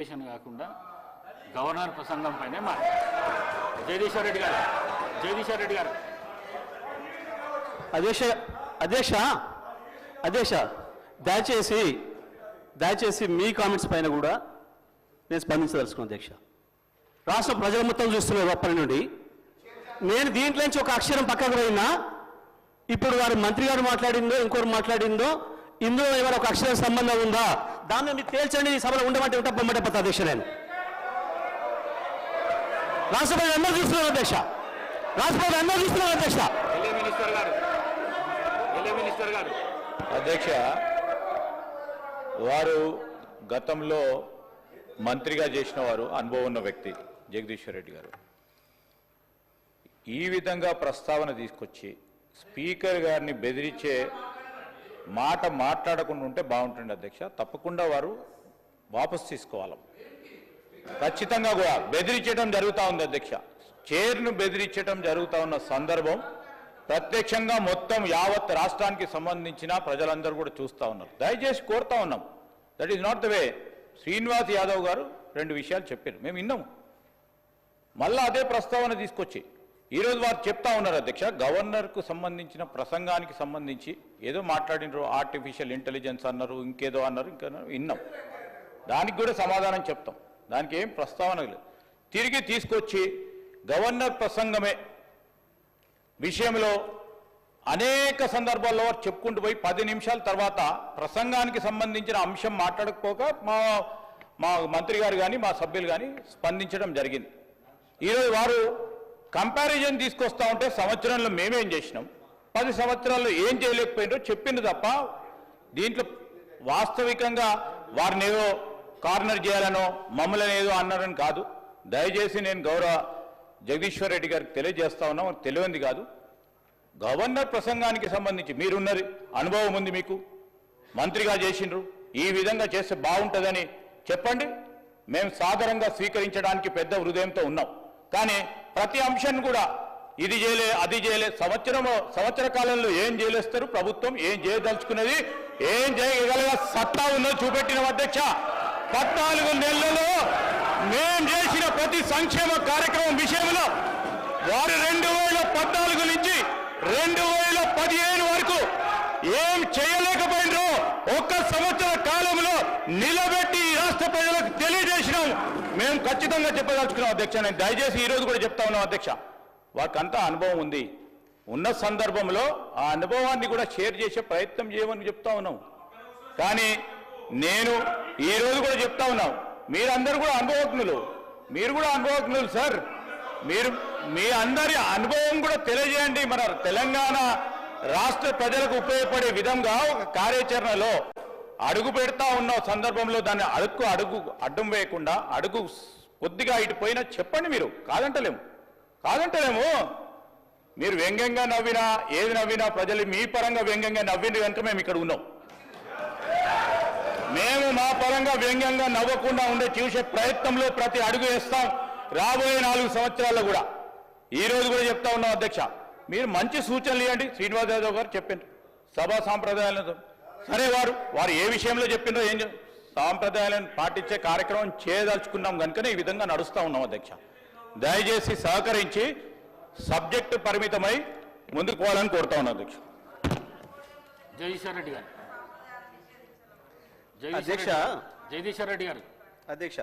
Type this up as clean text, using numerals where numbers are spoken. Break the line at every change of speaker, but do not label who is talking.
కాకుండా గవర్నర్ ప్రసంగం పైనే జగదీశ్వర్ రెడ్డి గారు
అధ్యక్ష దయచేసి మీ కామెంట్స్ పైన కూడా నేను స్పందించదలుచుకున్నాను అధ్యక్ష. రాష్ట్ర ప్రజలు మొత్తం చూస్తున్నారు అప్పటి నుండి. నేను దీంట్లో నుంచి ఒక అక్షరం పక్కకు పోయినా ఇప్పుడు వారు మంత్రి గారు మాట్లాడిందో ఇంకోరు మాట్లాడిందో ఇందులో ఏమైనా ఒక అక్షరం సంబంధం ఉందా దాన్ని మీరు తేల్చండి. సభలో ఉండమంటే ఉంటా బొమ్మటే పత్త అధ్యక్ష. నేను రాష్ట్ర ప్రజలు అందరూ చూస్తున్నారు అధ్యక్ష.
అధ్యక్ష, వారు గతంలో మంత్రిగా చేసిన వారు, అనుభవం ఉన్న వ్యక్తి జగదీశ్వర్ రెడ్డి గారు ఈ విధంగా ప్రస్తావన తీసుకొచ్చి స్పీకర్ గారిని బెదిరించే మాట మాట్లాడకుండా ఉంటే బాగుంటుంది అధ్యక్ష. తప్పకుండా వారు వాపసు తీసుకోవాలి. ఖచ్చితంగా కూడా బెదిరించడం జరుగుతూ ఉంది అధ్యక్ష. చైర్ను బెదిరించడం జరుగుతూ ఉన్న సందర్భం ప్రత్యక్షంగా మొత్తం యావత్ రాష్ట్రానికి సంబంధించిన ప్రజలందరూ కూడా చూస్తూ ఉన్నారు. దయచేసి కోరుతా ఉన్నాం. That is not the way. Srinivas Yadav గారు రెండు విషయాలు చెప్పారు, మేము విన్నాము. మళ్ళా అదే ప్రస్తావన తీసుకొచ్చి ఈరోజు వారు చెప్తా ఉన్నారు అధ్యక్ష. గవర్నర్కు సంబంధించిన ప్రసంగానికి సంబంధించి ఏదో మాట్లాడినారు, ఆర్టిఫిషియల్ ఇంటెలిజెన్స్ అన్నారు, ఇంకేదో అన్నారు, ఇంకా విన్నాం. దానికి కూడా సమాధానం చెప్తాం. దానికి ఏం ప్రస్తావన లేదు. తిరిగి తీసుకొచ్చి గవర్నర్ ప్రసంగమే విషయంలో అనేక సందర్భాల్లో చెప్పుకుంటూ పోయి 10 నిమిషాల తర్వాత ప్రసంగానికి సంబంధించిన అంశం మాట్లాడకపోక మా మంత్రి గారు కానీ మా సభ్యులు కానీ స్పందించడం జరిగింది. ఈరోజు వారు కంపారిజన్ తీసుకొస్తా ఉంటే సంవత్సరంలో మేమేం చేసినాం, 10 సంవత్సరాల్లో ఏం చేయలేకపోయినారో చెప్పింది తప్ప దీంట్లో వాస్తవికంగా వారిని ఏదో కార్నర్ చేయాలనో మమ్మల్ని ఏదో అన్నారని కాదు. దయచేసి నేను గౌరవ జగదీశ్వర్ రెడ్డి గారికి తెలియజేస్తా ఉన్నా, తెలియంది కాదు. గవర్నర్ ప్రసంగానికి సంబంధించి మీరున్నది అనుభవం ఉంది, మీకు మంత్రిగా చేసిండ్రు, ఈ విధంగా చేస్తే బాగుంటుందని చెప్పండి. మేము సాధారణంగా స్వీకరించడానికి పెద్ద హృదయంతో ఉన్నాం. కానీ ప్రతి అంశాన్ని కూడా ఇది చేయలే అది చేయలే, సంవత్సర కాలంలో ఏం చేయలేస్తారు ప్రభుత్వం, ఏం చేయదలుచుకున్నది, ఏం చేయగలిగే సత్తా ఉన్నది చూపెట్టిన అధ్యక్ష. 14 నెలలలో మేం చేసిన ప్రతి సంక్షేమ కార్యక్రమం విషయంలో వారు 2014 నుంచి 2015 వరకు ఏం చేయలేకపోయినో ఒక్క సంవత్సర కాలంలో నిలబెట్టి రాష్ట్ర ప్రజలకు తెలియజేసినాం. మేము ఖచ్చితంగా చెప్పదలుచుకున్నాం అధ్యక్ష. నేను దయచేసి ఈరోజు కూడా చెప్తా ఉన్నాం అధ్యక్ష. వారికంతా అనుభవం ఉంది. ఉన్న సందర్భంలో ఆ అనుభవాన్ని కూడా షేర్ చేసే ప్రయత్నం చేయమని చెప్తా ఉన్నాం. కానీ నేను ఈరోజు కూడా చెప్తా ఉన్నాం, మీరందరూ కూడా అనుభవజ్ఞులు, మీరు కూడా అనుభవజ్ఞులు సార్. మీరు మీ అందరి అనుభవం కూడా తెలియజేయండి. మన తెలంగాణ రాష్ట్ర ప్రజలకు ఉపయోగపడే విధంగా ఒక కార్యాచరణలో అడుగు పెడతా ఉన్న సందర్భంలో దాన్ని అడ్డం వేయకుండా అడుగు కొద్దిగా ఇటు పోయినా చెప్పండి. మీరు కాదంటలేము. మీరు వ్యంగ్యంగా నవ్వినా ఏది నవ్వినా ప్రజలు మీ పరంగా వ్యంగ్యంగా నవ్వింది కనుక మేము ఇక్కడ ఉన్నాం. మేము మా పరంగా వ్యంగ్యంగా నవ్వకుండా ఉండే చూసే ప్రయత్నంలో ప్రతి అడుగు వేస్తాం. రాబోయే 4 సంవత్సరాల్లో కూడా ఈరోజు కూడా చెప్తా ఉన్నాం అధ్యక్ష. మీరు మంచి సూచనలు ఇవ్వండి. శ్రీనివాస్ యాదవ్ గారు చెప్పిండ్రు సభా సాంప్రదాయాలతో. సరే, వారు ఏ విషయంలో చెప్పిండ్రో ఏం సాంప్రదాయాలను పాటించే కార్యక్రమం చేయదలుచుకున్నాం కనుకనే ఈ విధంగా నడుస్తూ ఉన్నాం అధ్యక్ష. దయచేసి సహకరించి సబ్జెక్టు పరిమితమై ముందుకు పోవాలని కోరుతా ఉన్నాం అధ్యక్ష.
జగదీశ్వర్ రెడ్డి గారు
అధ్యక్ష.
జగదీశ్వర్ రెడ్డి గారు
అధ్యక్ష